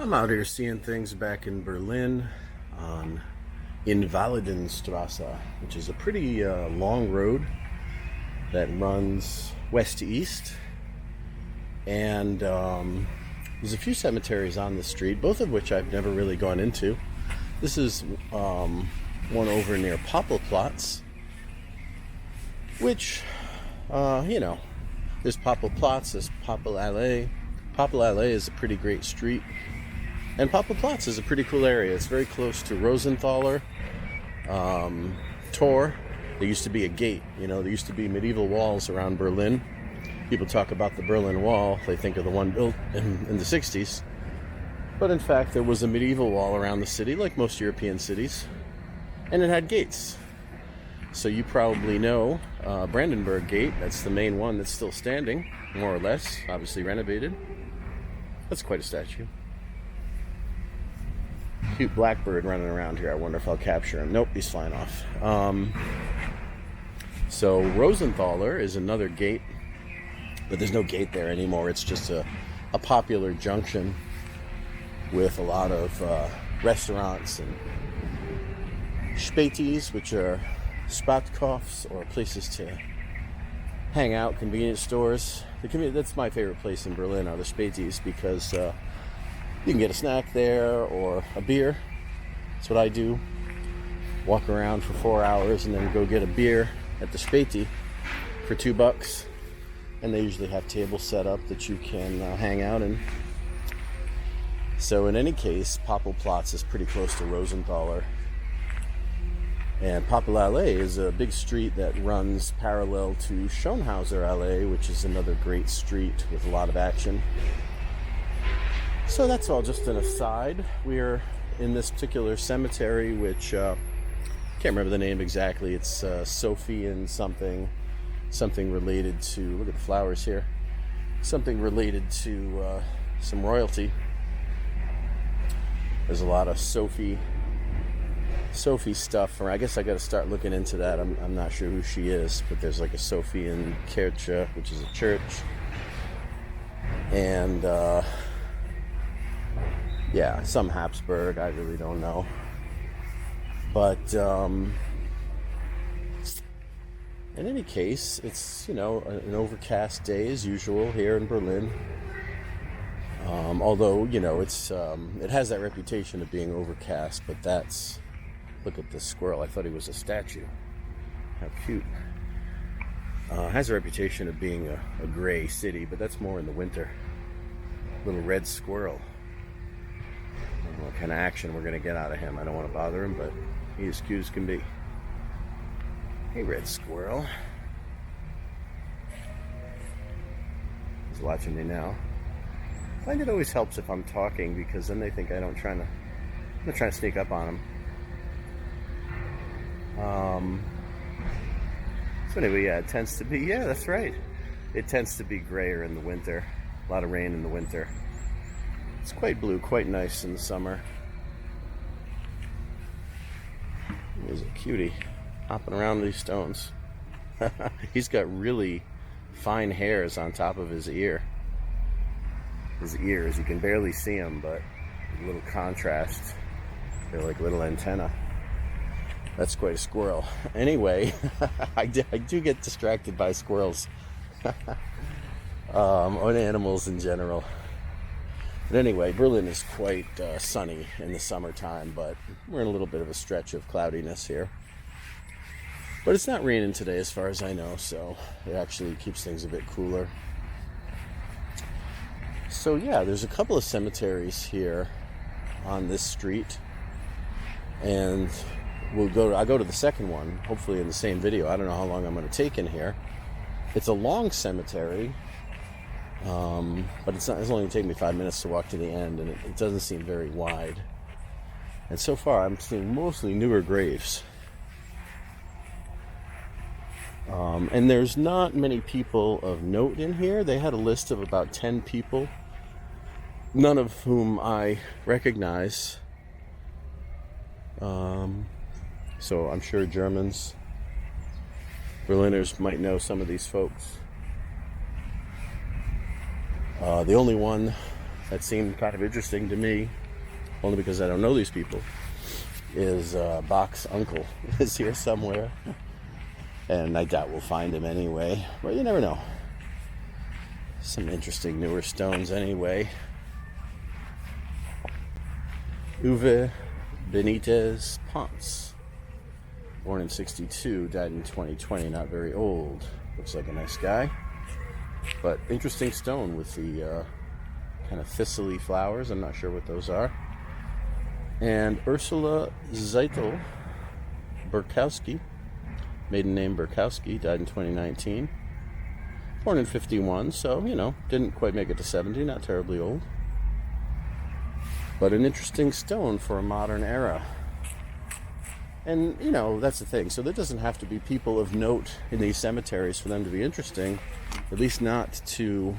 I'm out here seeing things back in Berlin on Invalidenstraße, which is a pretty long road that runs west to east. And there's a few cemeteries on the street, both of which I've never really gone into. This is one over near Poppelplatz, which, there's Poppelplatz, there's Poppelallee. Poppelallee is a pretty great street. And Poppelplatz is a pretty cool area. It's very close to Rosenthaler Tor. There used to be a gate. There used to be medieval walls around Berlin. People talk about the Berlin Wall. They think of the one built in the 60s. But in fact, there was a medieval wall around the city, like most European cities. And it had gates. So you probably know Brandenburg Gate. That's the main one that's still standing, more or less. Obviously renovated. That's quite a statue. Cute blackbird running around here. I wonder if I'll capture him. Nope, he's flying off. So Rosenthaler is another gate, but there's no gate there anymore. It's just a popular junction with a lot of restaurants and Spätis, which are Spatkofs, or places to hang out, convenience stores. That's my favorite place in Berlin, are the Spätis, because you can get a snack there or a beer. That's what I do. Walk around for 4 hours and then go get a beer at the Späti for $2. And they usually have tables set up that you can hang out in. So in any case, Poppelplatz is pretty close to Rosenthaler. And Poppelallee is a big street that runs parallel to Schönhauser Allee, which is another great street with a lot of action. So that's all just an aside. We're in this particular cemetery, which can't remember the name exactly. It's Sophien something related to, look at the flowers here, something related to some royalty. There's a lot of Sophie stuff, or I guess I got to start looking into that. I'm not sure who she is, but there's like a Sophiengemeinde, which is a church, and some Habsburg, I really don't know. But in any case, it's an overcast day as usual here in Berlin. Although it has that reputation of being overcast, but look at this squirrel. I thought he was a statue. How cute. It has a reputation of being a gray city, but that's more in the winter. Little red squirrel. I don't know what kind of action we're going to get out of him. I don't want to bother him, but he's as cute as can be. Hey, red squirrel. He's watching me now. I find it always helps if I'm talking, because then they think I'm not trying to sneak up on them. So anyway, it tends to be, that's right. It tends to be grayer in the winter. A lot of rain in the winter. It's quite blue, quite nice in the summer. He's a cutie, hopping around these stones. He's got really fine hairs on top of his ear. His ears, you can barely see them, but a little contrast. They're like little antennae. That's quite a squirrel. Anyway, I do get distracted by squirrels. On animals in general. But anyway, Berlin is quite sunny in the summertime, but we're in a little bit of a stretch of cloudiness here. But it's not raining today as far as I know, so it actually keeps things a bit cooler. So there's a couple of cemeteries here on this street, and I'll go to the second one, hopefully in the same video. I don't know how long I'm going to take in here. It's a long cemetery, but it's only going to take me 5 minutes to walk to the end, and it doesn't seem very wide. And so far, I'm seeing mostly newer graves. And there's not many people of note in here. They had a list of about 10 people, none of whom I recognize. So I'm sure Germans, Berliners might know some of these folks. The only one that seemed kind of interesting to me, only because I don't know these people, is Bach's uncle is here somewhere. And I doubt we'll find him anyway, but you never know. Some interesting newer stones anyway. Uwe Benitez Ponce, born in 62, died in 2020, not very old. Looks like a nice guy. But interesting stone with the kind of thistly flowers. I'm not sure what those are. And Ursula Zeitel Burkowski, maiden name Burkowski, died in 2019. Born in 51, so, didn't quite make it to 70, not terribly old. But an interesting stone for a modern era. And, that's the thing. So there doesn't have to be people of note in these cemeteries for them to be interesting, at least not to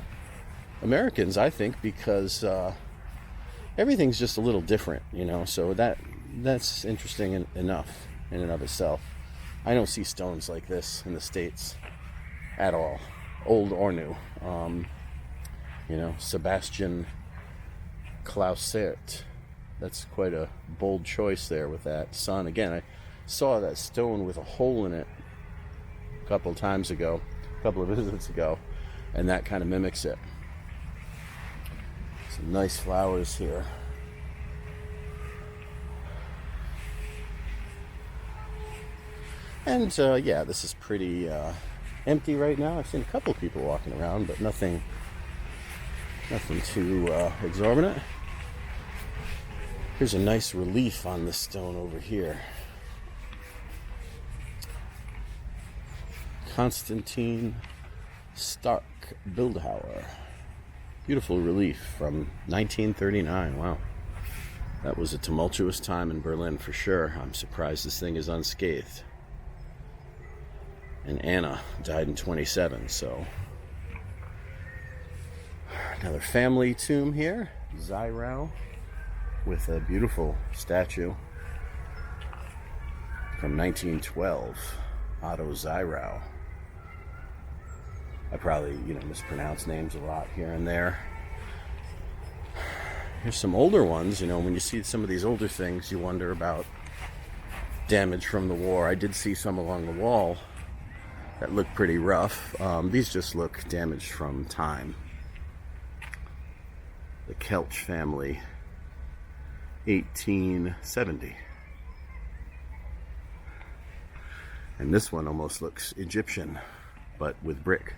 Americans, I think, because everything's just a little different, so that's interesting enough in and of itself. I don't see stones like this in the States at all, old or new. Sebastian Clausert. That's quite a bold choice there with that sun. Again, I saw that stone with a hole in it a couple of visits ago, and that kind of mimics it. Some nice flowers here. And this is pretty empty right now. I've seen a couple of people walking around, but nothing too exorbitant. Here's a nice relief on this stone over here. Konstantin Stark Bildhauer. Beautiful relief from 1939. Wow. That was a tumultuous time in Berlin for sure. I'm surprised this thing is unscathed. And Anna died in 27, so. Another family tomb here. Zyrau, with a beautiful statue from 1912. Otto Zyrau. I probably, mispronounce names a lot here and there. Here's some older ones. When you see some of these older things, you wonder about damage from the war. I did see some along the wall that look pretty rough. These just look damaged from time. The Kelch family, 1870. And this one almost looks Egyptian, but with brick.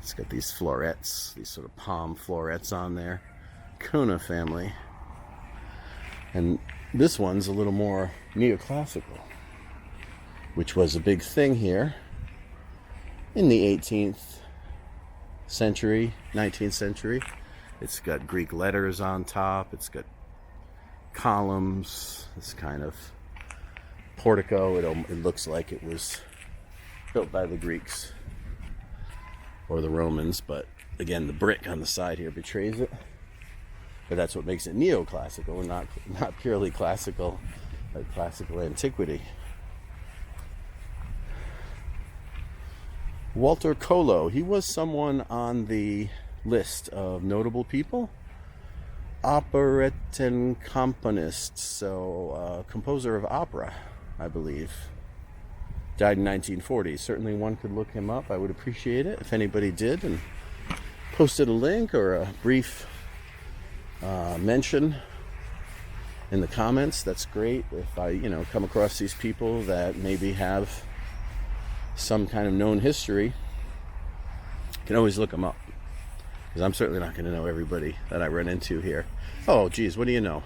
It's got these florets, these sort of palm florets on there. Kona family. And this one's a little more neoclassical, which was a big thing here in the 18th century, 19th century. It's got Greek letters on top. It's got columns. This kind of portico. It looks like it was built by the Greeks or the Romans, but again, the brick on the side here betrays it. But that's what makes it neoclassical and not purely classical, like classical antiquity. Walter Kolo, he was someone on the list of notable people. Operettenkomponist, so composer of opera, I believe. Died in 1940. Certainly one could look him up. I would appreciate it if anybody did and posted a link or a brief mention in the comments. That's great. If I, come across these people that maybe have some kind of known history, you can always look them up. Because I'm certainly not going to know everybody that I run into here. Oh, geez, what do you know?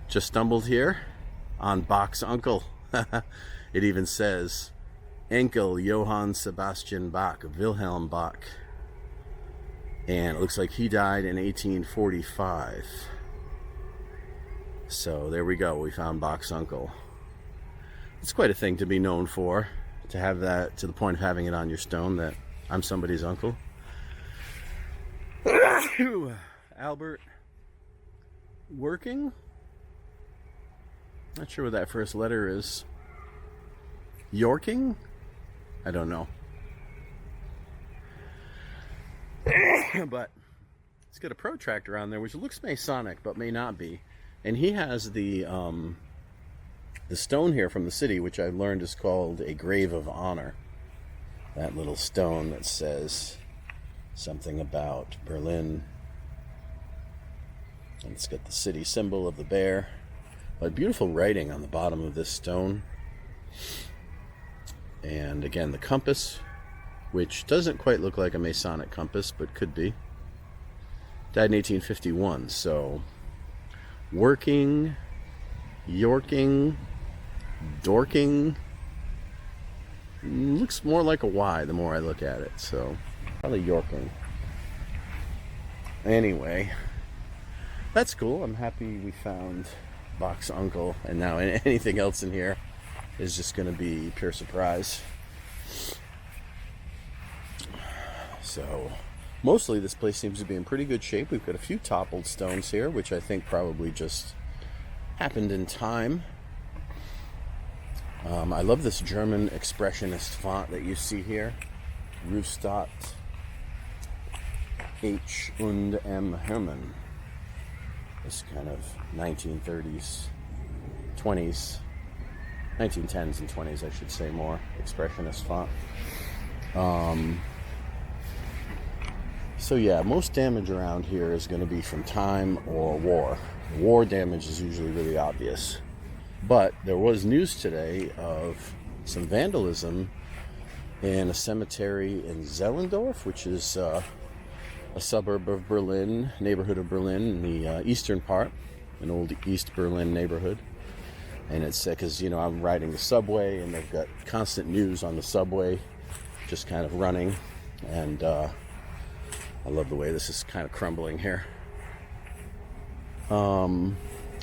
Just stumbled here on Bach's uncle. It even says, Enkel Johann Sebastian Bach, Wilhelm Bach. And it looks like he died in 1845. So there we go. We found Bach's uncle. It's quite a thing to be known for, to have that to the point of having it on your stone that I'm somebody's uncle. Albert Working? Not sure what that first letter is. Yorking? I don't know. but it's got a protractor on there, which looks Masonic, but may not be. And he has the stone here from the city, which I learned is called a grave of honor. That little stone that says something about Berlin. And it's got the city symbol of the bear. But beautiful writing on the bottom of this stone. And again, the compass, which doesn't quite look like a Masonic compass, but could be. Died in 1851, so working, yorking, dorking. Looks more like a Y the more I look at it, so probably yorking. Anyway, that's cool. I'm happy we found Bach's uncle, and now anything else in here is just going to be pure surprise. So mostly this place seems to be in pretty good shape. We've got a few toppled stones here, which I think probably just happened in time. I love this German expressionist font that you see here. Rüstadt H. und M. Hermann. This kind of 1930s, 20s, 1910s and 20s, I should say more, expressionist font. So yeah, most damage around here is going to be from time or war. War damage is usually really obvious. But there was news today of some vandalism in a cemetery in Zehlendorf, which is a suburb of Berlin, neighborhood of Berlin, in the eastern part, an old East Berlin neighborhood. And it's because, you know, I'm riding the subway, and they've got constant news on the subway, just kind of running. And I love the way this is kind of crumbling here.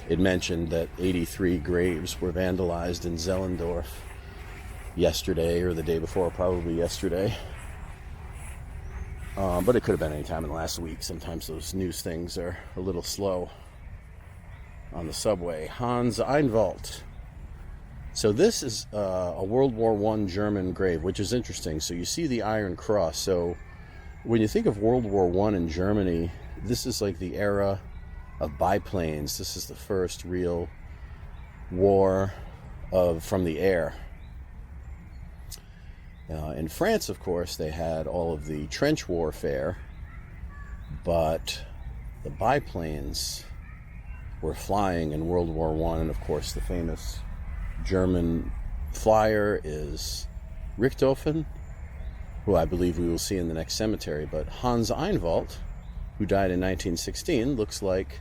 It mentioned that 83 graves were vandalized in Zehlendorf yesterday, or the day before, probably yesterday. But it could have been any time in the last week. Sometimes those news things are a little slow on the subway. Hans Einwald. So this is a World War I German grave, which is interesting. So you see the Iron Cross. So when you think of World War I in Germany, this is like the era of biplanes. This is the first real war from the air. In France, of course, they had all of the trench warfare, but the biplanes were flying in World War I, and of course the famous German flyer is Richthofen, who I believe we will see in the next cemetery. But Hans Einwald, who died in 1916, looks like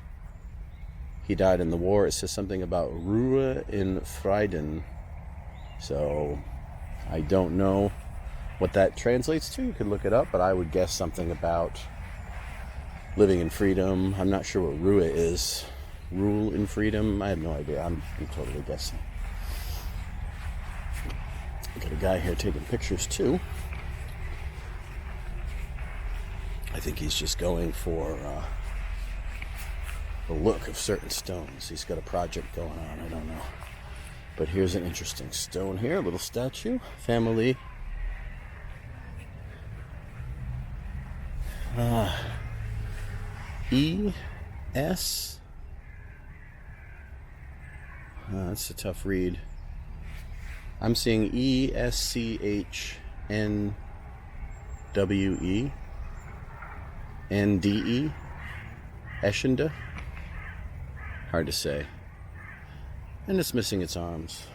he died in the war. It says something about Ruhe in Frieden. So I don't know what that translates to. You could look it up, but I would guess something about living in freedom. I'm not sure what Ruhe is. Rule in freedom? I have no idea. I'm totally guessing. Got a guy here taking pictures too. I think he's just going for the look of certain stones. He's got a project going on, I don't know. But here's an interesting stone here, a little statue. Family. E.S. That's a tough read. I'm seeing E-S-C-H-N-W-E. N-D-E. Eschende. Hard to say. And it's missing its arms.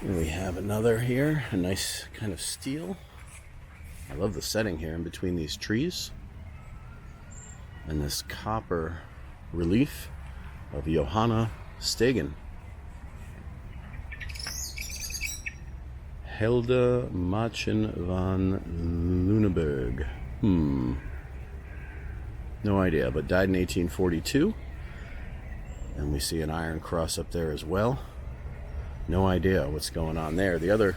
And we have another here, a nice kind of steel. I love the setting here in between these trees. And this copper relief of Johanna Stegen. Helda Machen van Luneburg. No idea, but died in 1842. And we see an iron cross up there as well. No idea what's going on there. The other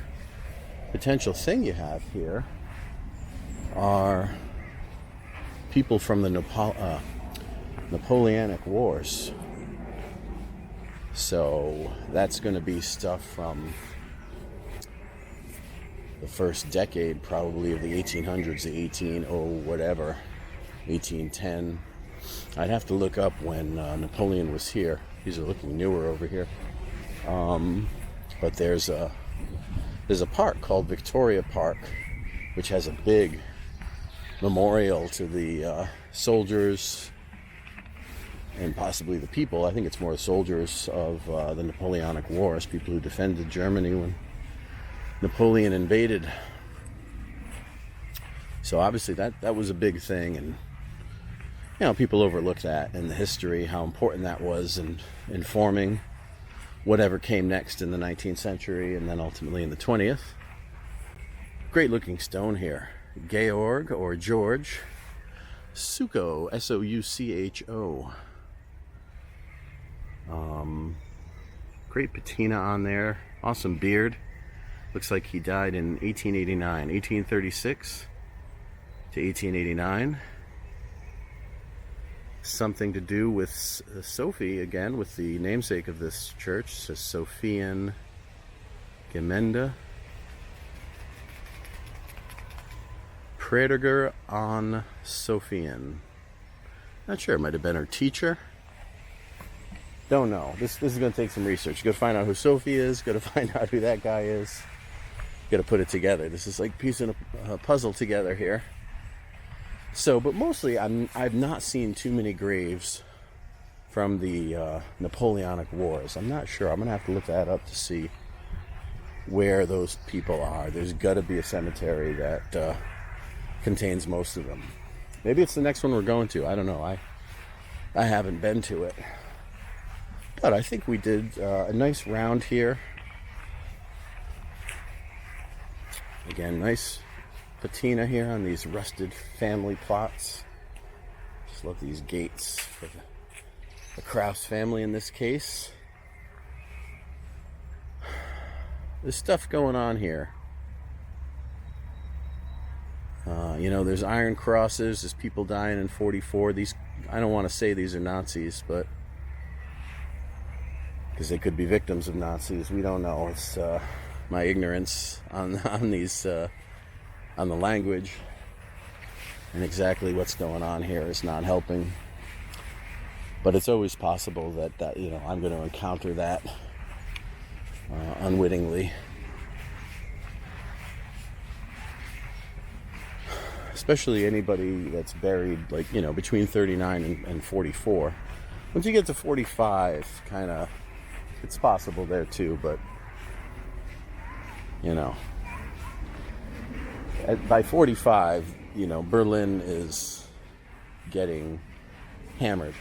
potential thing you have here are people from the Napoleonic Wars. So that's going to be stuff from the first decade, probably, of the 1800s, the 1810. I'd have to look up when Napoleon was here. These are looking newer over here. But there's a park called Victoria Park, which has a big memorial to the soldiers and possibly the people. I think it's more soldiers of the Napoleonic Wars, people who defended Germany when Napoleon invaded. So obviously that was a big thing, and people overlook that in the history, how important that was in informing whatever came next in the 19th century and then ultimately in the 20th. Great looking stone here. Georg, or George Soucho, Soucho. Great patina on there. Awesome beard. Looks like he died in 1889, 1836 to 1889. Something to do with Sophie, again, with the namesake of this church, Sophiengemeinde. Prediger on Sophien. Not sure, it might have been her teacher. Don't know. This is going to take some research. Got to find out who Sophie is. Got to find out who that guy is. Got to put it together. This is like piecing a puzzle together here. So, but mostly I've not seen too many graves from the Napoleonic Wars. I'm not sure. I'm going to have to look that up to see where those people are. There's got to be a cemetery that contains most of them. Maybe it's the next one we're going to. I don't know. I haven't been to it. But I think we did a nice round here. Again, nice patina here on these rusted family plots. Just love these gates for the Kraus family in this case. There's stuff going on here. There's iron crosses. There's people dying in 44. These, I don't want to say these are Nazis, but because they could be victims of Nazis. We don't know. It's my ignorance on these on the language and exactly what's going on here is not helping. But it's always possible that I'm going to encounter that unwittingly. Especially anybody that's buried between 39 and 44. Once you get to 45, kind of, it's possible there too, but by 45, Berlin is getting hammered.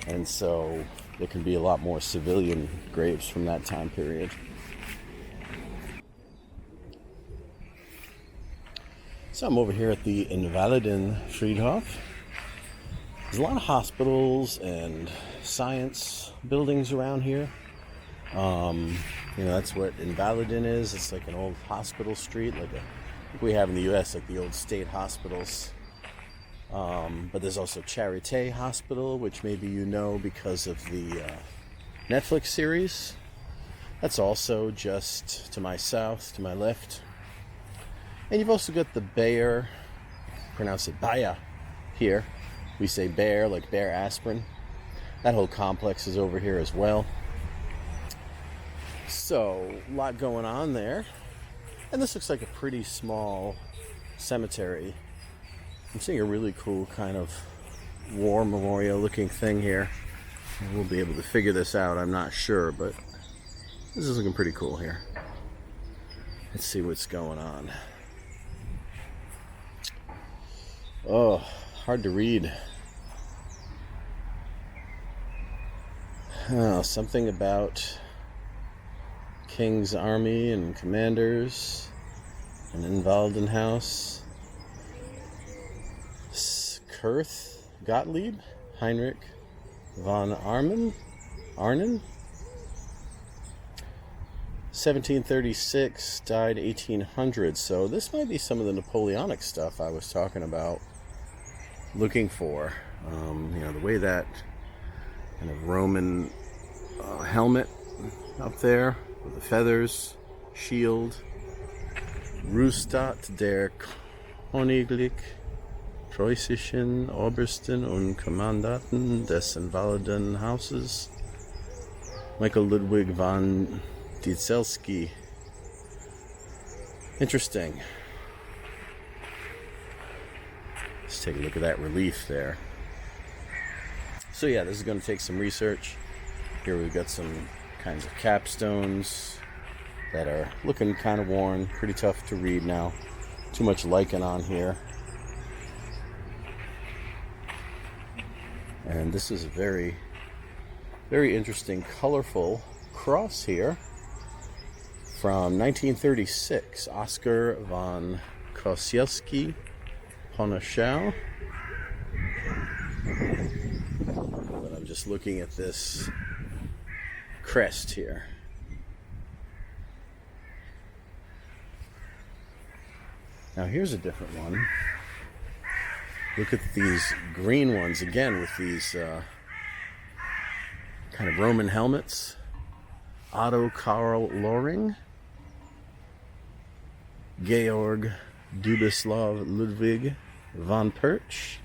And so there can be a lot more civilian graves from that time period. So I'm over here at the Invalidenfriedhof. There's a lot of hospitals and science buildings around here. That's what Invaliden is. It's like an old hospital street, like we have in the U.S., like the old state hospitals. But there's also Charité Hospital, which maybe because of the Netflix series. That's also just to my south, to my left. And you've also got the Bayer, pronounce it Bayer here. We say Bayer, like Bayer aspirin. That whole complex is over here as well. So, a lot going on there. And this looks like a pretty small cemetery. I'm seeing a really cool kind of war memorial looking thing here. We'll be able to figure this out, I'm not sure, but this is looking pretty cool here. Let's see what's going on. Oh, hard to read. Oh, something about King's Army and Commanders and Invalidenhouse. Kurth Gottlieb, Heinrich von Arnim, 1736, died 1800. So this might be some of the Napoleonic stuff I was talking about looking for. The way that kind of Roman helmet up there with the feathers, shield, Rüstat der Königlich Preußischen Obersten und Kommandanten des Invalidenhauses, Michael Ludwig von Dietzelski. Interesting. Let's take a look at that relief there. So yeah, this is going to take some research. Here we've got some kinds of capstones that are looking kind of worn, pretty tough to read now. Too much lichen on here. And this is a very, very interesting, colorful cross here from 1936. Oscar von Kosielski, Ponaschau. But I'm just looking at this crest here. Now here's a different one. Look at these green ones again with these kind of Roman helmets. Otto Karl Loring, Georg Dubislav Ludwig von Perch,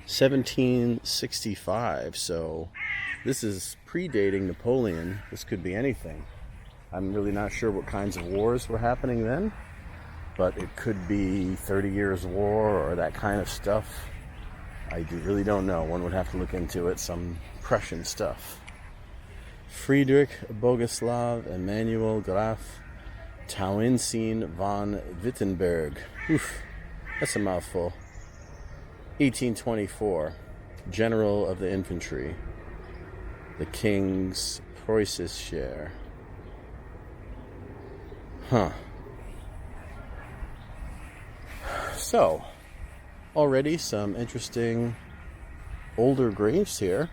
1765. So this is predating Napoleon. This could be anything. I'm really not sure what kinds of wars were happening then, but it could be 30 Years' War or that kind of stuff. I really don't know. One would have to look into it. Some Prussian stuff. Friedrich Bogislav Emanuel Graf Tauentzien von Wittenberg. Oof, that's a mouthful. 1824. General of the Infantry. The King's Preußischer. Huh. So, already some interesting older graves here.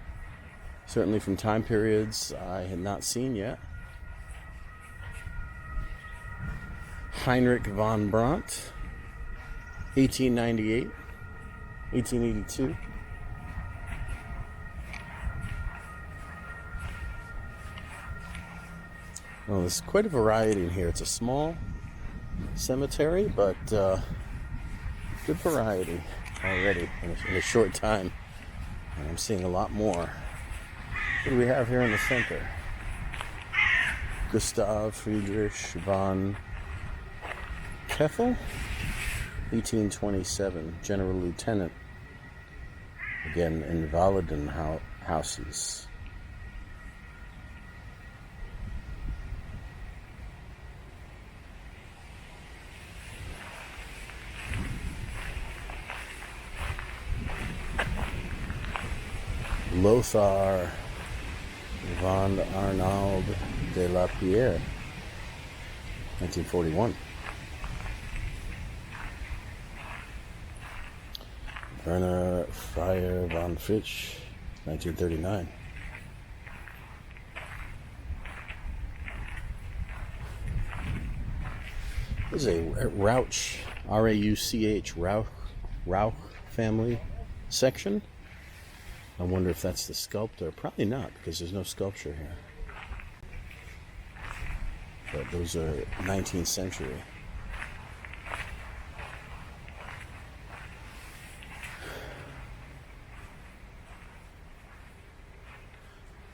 Certainly from time periods I had not seen yet. Heinrich von Brandt, 1898, 1882. Well, there's quite a variety in here. It's a small cemetery, but good variety already in a short time. And I'm seeing a lot more. What do we have here in the center? Gustav Friedrich von Keffel, 1827, General Lieutenant. Again, Invalidenhouses. Lothar von Arnauld de la Pierre, 1941. Werner Freyer von Fitch, 1939. This is a Rauch, R-A-U-C-H, Rauch family section. I wonder if that's the sculptor. Probably not, because there's no sculpture here. But those are 19th century.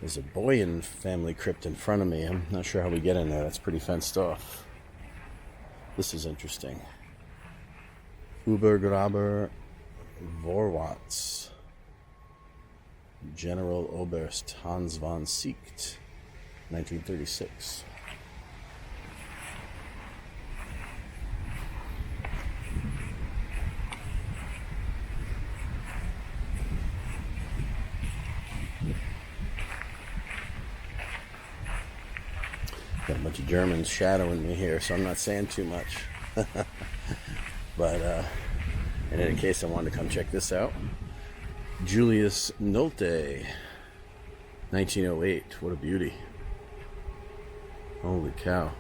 There's a Boyan family crypt in front of me. I'm not sure how we get in there. That's pretty fenced off. This is interesting. Obergraber Vorwärts. General Oberst Hans von Siecht, 1936. Got a bunch of Germans shadowing me here, so I'm not saying too much. But in any case, I wanted to come check this out. Julius Nolte, 1908. What a beauty. Holy cow.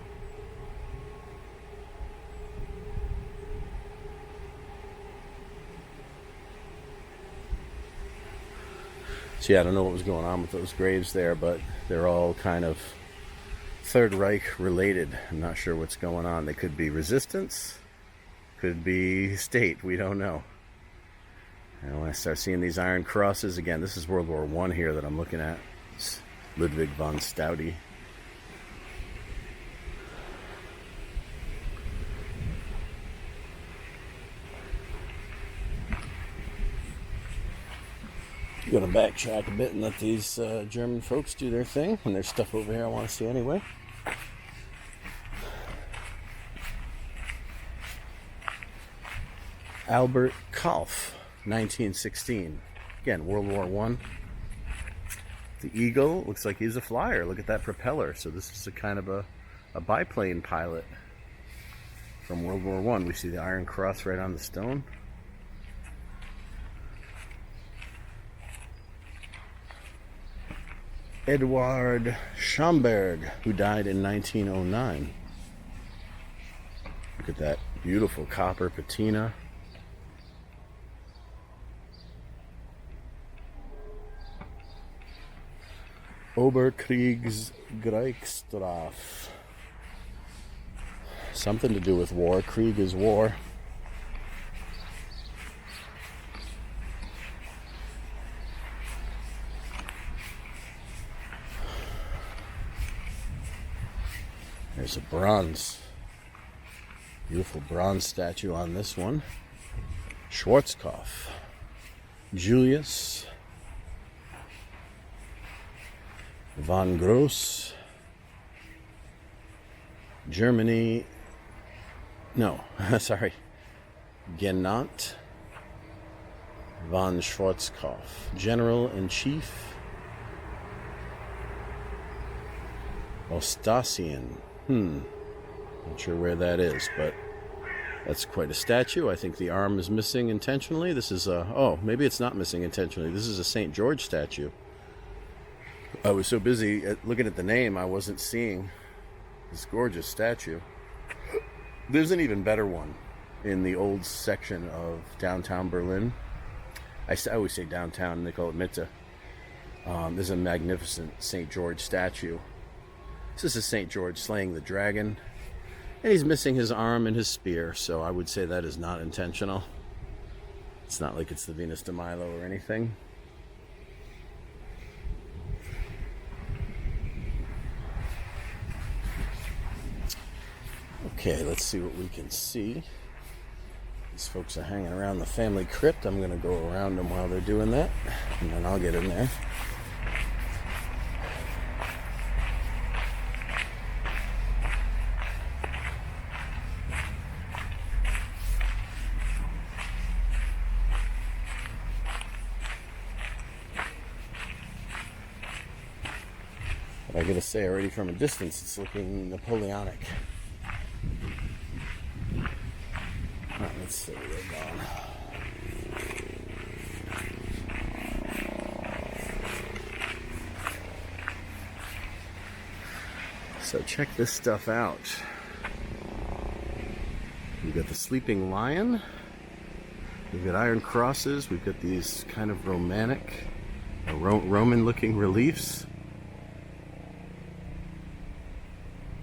So yeah, I don't know what was going on with those graves there, but they're all kind of Third Reich related. I'm not sure what's going on. They could be resistance, could be state, we don't know. And when I start seeing these iron crosses, again, this is World War I here that I'm looking at. It's Ludwig von Staudy. I'm going to backtrack a bit and let these German folks do their thing. And there's stuff over here I want to see anyway. Albert Kalf, 1916. Again, World War I. The Eagle looks like he's a flyer. Look at that propeller. So this is a kind of a biplane pilot from World War I. We see the Iron Cross right on the stone. Eduard Schomberg, who died in 1909. Look at that beautiful copper patina. Oberkriegsgerichtshof. Something to do with war. Krieg is war. There's a bronze, beautiful bronze statue on this one. Schwarzkopf, Julius von Gross, Germany, no, sorry, Genannt von Schwarzkopf, General-in-Chief, Ostasian. Not sure where that is, but that's quite a statue. I think the arm is missing intentionally. This is a, oh, maybe it's not missing intentionally. This is a St. George statue. I was so busy looking at the name, I wasn't seeing this gorgeous statue. There's an even better one in the old section of downtown Berlin. I always say downtown, and they call it Mitte. There's a magnificent St. George statue. This is a St. George slaying the dragon, and he's missing his arm and his spear, so I would say that is not intentional. It's not like it's the Venus de Milo or anything. Okay, let's see what we can see. These folks are hanging around the family crypt. I'm going to go around them while they're doing that, and then I'll get in there. But I gotta say, already from a distance, it's looking Napoleonic. Alright, let's see where they're going. So check this stuff out. We've got the sleeping lion. We've got iron crosses. We've got these kind of romantic, Roman-looking reliefs.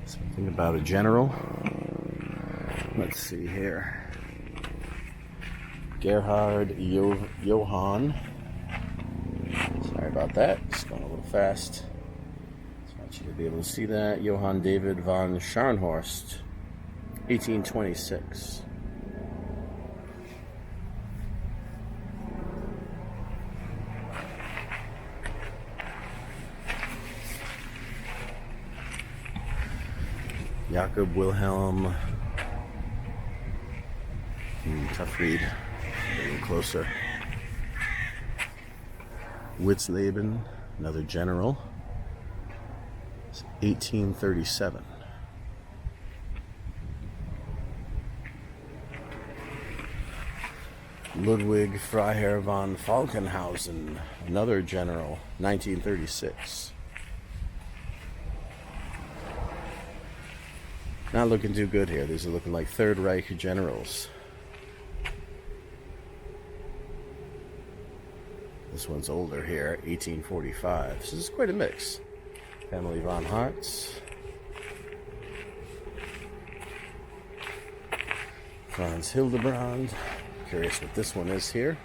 Something about a general. Let's see here. Gerhard Johann. Sorry about that. It's going a little fast. I want you to be able to see that. Johann David von Scharnhorst, 1826. Jakob Wilhelm. Tough read. A little closer. Witzleben, another general. It's 1837. Ludwig Freiherr von Falkenhausen, another general, 1936. Not looking too good here. These are looking like Third Reich generals. This one's older here, 1845. So this is quite a mix. Family von Hartz. Franz Hildebrand. Curious what this one is here.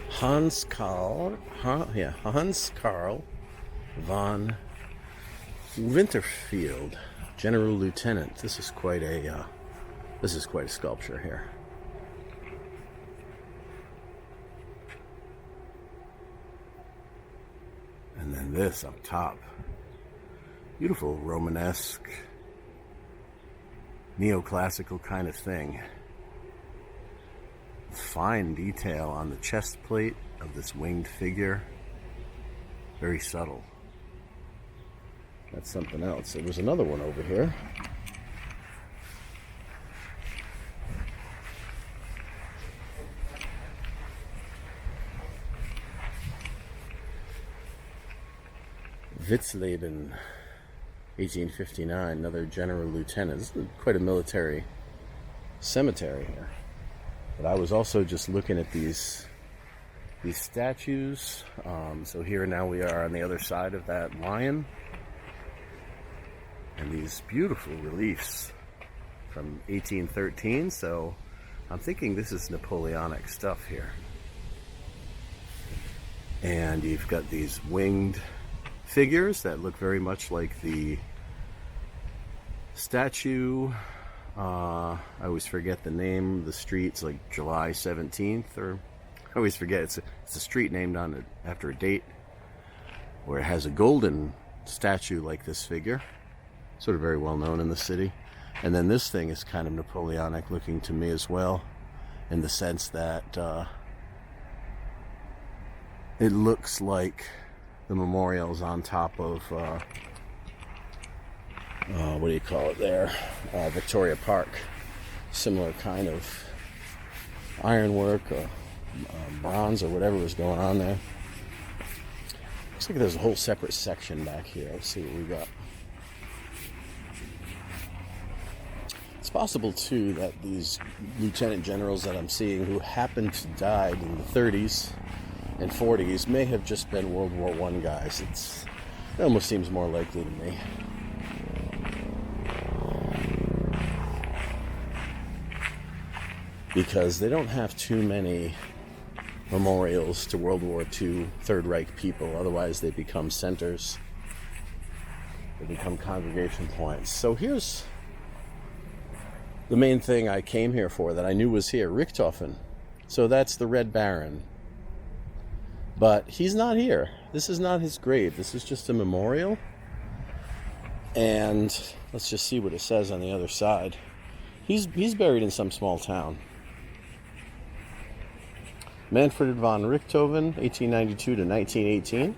Hans Karl von Winterfeld, General Lieutenant. This is quite a sculpture here. And then this up top, beautiful Romanesque, neoclassical kind of thing. Fine detail on the chest plate of this winged figure. Very subtle. That's something else. There was another one over here. Witzleben, 1859, another general lieutenant. This is quite a military cemetery here. But I was also just looking at these statues. So here now we are on the other side of that lion. And these beautiful reliefs from 1813. So I'm thinking this is Napoleonic stuff here. And you've got these winged figures that look very much like the statue. I always forget the name of the street. It's like July 17th, or I always forget. It's a street named on it after a date, where it has a golden statue like this figure, sort of very well known in the city. And then this thing is kind of Napoleonic looking to me as well, in the sense that it looks like the memorials on top of what do you call it there? Victoria Park. Similar kind of ironwork or bronze or whatever was going on there. Looks like there's a whole separate section back here. Let's see what we got. It's possible too that these lieutenant generals that I'm seeing who happened to die in the 30s and 40s may have just been World War I guys. It almost seems more likely to me. Because they don't have too many memorials to World War II Third Reich people. Otherwise they become centers. They become congregation points. So here's the main thing I came here for that I knew was here. Richthofen. So that's the Red Baron. But he's not here. This is not his grave. This is just a memorial. And let's just see what it says on the other side. He's buried in some small town. Manfred von Richthofen, 1892 to 1918.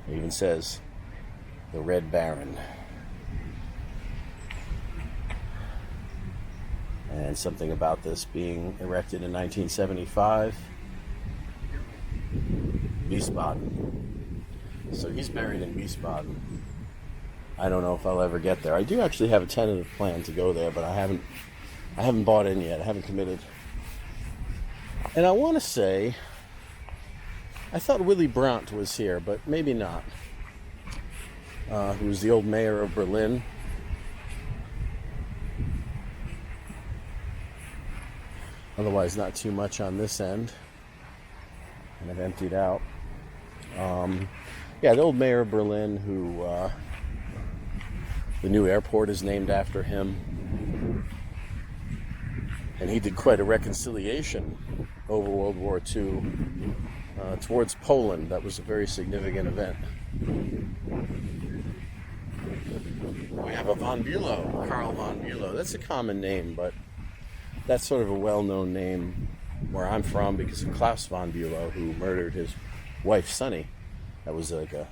It even says the Red Baron. And something about this being erected in 1975. Wiesbaden. So he's buried in Wiesbaden. I don't know if I'll ever get there. I do actually have a tentative plan to go there, but I haven't bought in yet. I haven't committed. And I want to say, I thought Willy Brandt was here, but maybe not. Who was the old mayor of Berlin. Otherwise, not too much on this end. And I've emptied out. Yeah, the old mayor of Berlin who, the new airport is named after him. And he did quite a reconciliation over World War II towards Poland. That was a very significant event. We have a von Bülow, Karl von Bülow. That's a common name, but that's sort of a well-known name where I'm from because of Klaus von Bülow, who murdered his wife, Sonny. That was like a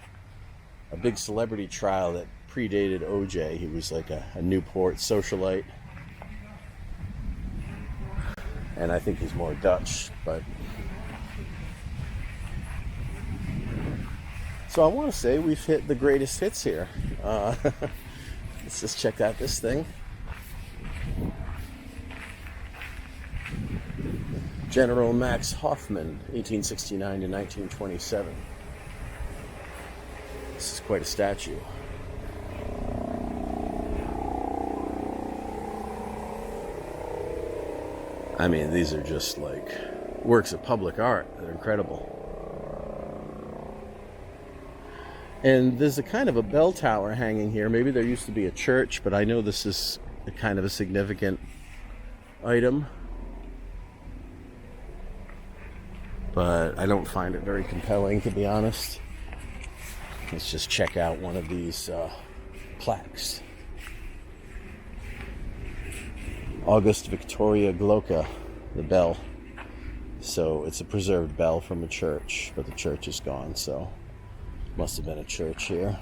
big celebrity trial that predated OJ. He was like a Newport socialite And I think he's more Dutch, but... So I want to say we've hit the greatest hits here. Let's just check out this thing. General Max Hoffman, 1869 to 1927. This is quite a statue. I mean, these are just like works of public art. They're incredible. And there's a kind of a bell tower hanging here. Maybe there used to be a church, but I know this is a kind of a significant item. But I don't find it very compelling, to be honest. Let's just check out one of these plaques. August Victoria Glocke, the bell. So it's a preserved bell from a church, but the church is gone, so must have been a church here.